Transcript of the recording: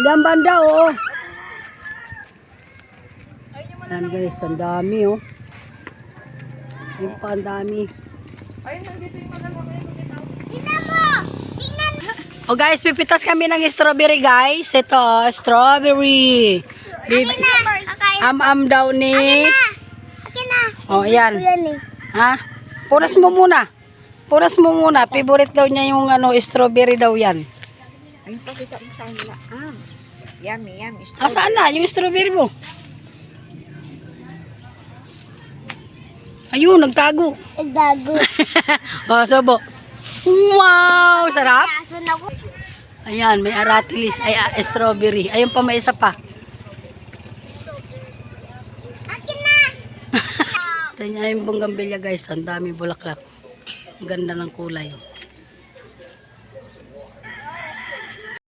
Diyan banda, oo. Yan guys, ang dami oh. Yung pa ang dami. Ayun, nandito yung mga Tingnan mo! Tingnan mo! Oh guys, pipitas kami ng strawberry guys. Ito, strawberry. Am-am daw ni. Akin na! Oh, ayan. Yan eh. Ha? Punas mo muna. Punas mo muna. Favorite daw niya yung ano, strawberry daw yan. Ayun, pakita mo sa nila. Yummy, yummy. Saan na? Yung strawberry mo. Ayun, nagtago. Dago. Oh, sobo. Wow, sarap. Aso na ko. Ayan, may aratilis. Ay, strawberry. Ayun pa, may isa pa. Akin na! Ito niya yung bonggambilya guys. Ang dami bulaklak. Ang ganda ng kulay. Oh.